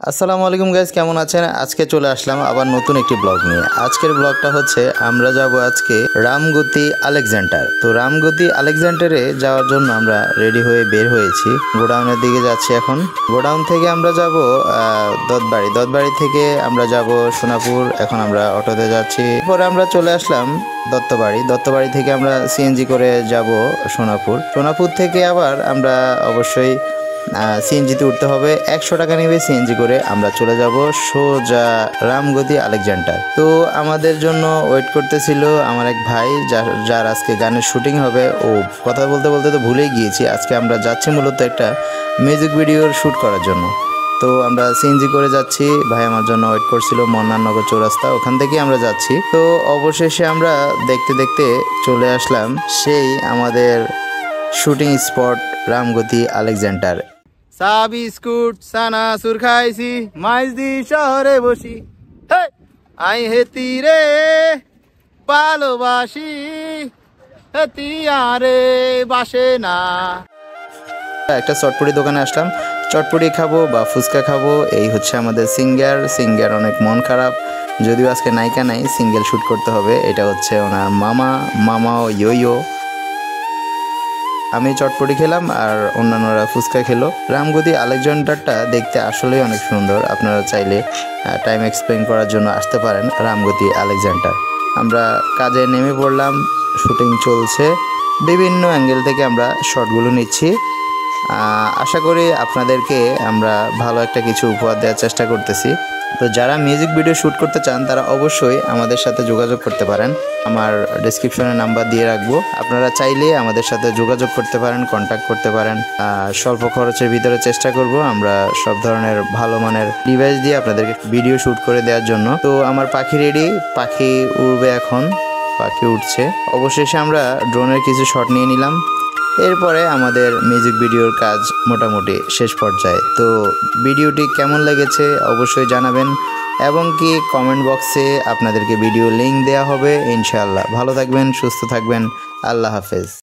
আসসালামু আলাইকুম গাইস, কেমন আছেন? আজকে চলে আসলাম আবার নতুন একটি ব্লগ নিয়ে। আজকের ব্লগটা হচ্ছে আমরা যাব আজকে রামগতি আলেকজান্ডার। তো রামগতি আলেকজান্ডারে যাওয়ার জন্য আমরা রেডি হয়ে বের হয়েছি। গোডাউনের দিকে যাচ্ছি এখন। গোডাউন থেকে আমরা যাব দত্তবাড়ি। দত্তবাড়ি থেকে আমরা যাব সোনাপুর। এখন আমরা অটোতে যাচ্ছি। পরে আমরা চলে আসলাম দত্তবাড়ি। দত্তবাড়ি থেকে আমরা সিএনজি করে যাব সোনাপুর। সোনাপুর থেকে আবার আমরা অবশ্যই সিএনজিতে উঠতে হবে। 100 টাকা নেবে সিএনজি করে। আমরা চলে যাব সোজা রামগতি আলেকজান্ডার। তো আমাদের জন্য ওয়েট করতেছিল আমার এক ভাই, যার আজকে গানের শুটিং হবে। ও কথা বলতে বলতে তো ভুলেই গিয়েছি, আজকে আমরা যাচ্ছি মূলত একটা মিউজিক ভিডিওর শ্যুট করার জন্য। তো আমরা সিএনজি করে যাচ্ছি। ভাই আমার জন্য ওয়েট করছিল মন্নাননগর চৌরাস্তা, ওখান থেকেই আমরা যাচ্ছি। তো অবশেষে আমরা দেখতে দেখতে চলে আসলাম সেই আমাদের শুটিং স্পট রামগতি আলেকজান্ডার। চা বিস্কুট সানাসুর খাইছি মাইজদি শহরে বসি, আই হেতি রে ভালোবাসি হেতি আরে বাসে না। একটা চটপটি দোকানে আসলাম, চটপটি খাবো বা ফুচকা খাবো। এই হচ্ছে আমাদের সিঙ্গার অনেক মন খারাপ, যদিও আজকে নায়িকা নাই, সিঙ্গেল শ্যুট করতে হবে। এটা হচ্ছে ওনার মামাও ইয়ো। আমি চটপটি খেলাম আর অন্যান্যরা ফুচকা খেলো। রামগতি আলেকজান্ডারটা দেখতে আসলেই অনেক সুন্দর। আপনারা চাইলে টাইম এক্সপ্লেন করার জন্য আসতে পারেন রামগতি আলেকজান্ডার। আমরা কাজে নেমে পড়লাম, শুটিং চলছে, বিভিন্ন অ্যাঙ্গেল থেকে আমরা শটগুলো নিচ্ছি। আশা করি আপনাদেরকে আমরা ভালো একটা কিছু উপহার দেওয়ার চেষ্টা করতেছি। তো যারা মিউজিক ভিডিও শ্যুট করতে চান তারা অবশ্যই আমাদের সাথে যোগাযোগ করতে পারেন। আমার ডেসক্রিপশনে নাম্বার দিয়ে রাখবো, আপনারা চাইলে আমাদের সাথে যোগাযোগ করতে পারেন, কন্ট্যাক্ট করতে পারেন। স্বল্প খরচের ভিতরে চেষ্টা করব আমরা সব ধরনের ভালো মানের ডিভাইস দিয়ে আপনাদেরকে ভিডিও শ্যুট করে দেওয়ার জন্য। তো আমার পাখি রেডি, পাখি উড়বে এখন, পাখি উঠছে। অবশেষে আমরা ড্রোনের কিছু শট নিয়ে নিলাম। এরপরে আমাদের মিউজিক ভিডিওর কাজ মোটামুটি শেষ পর্যায়ে। তো ভিডিওটি কেমন লেগেছে অবশ্যই জানাবেন, এবং কি কমেন্ট বক্সে আপনাদেরকে ভিডিও লিঙ্ক দেওয়া হবে ইনশাআল্লাহ। ভালো থাকবেন, সুস্থ থাকবেন, আল্লাহ হাফেজ।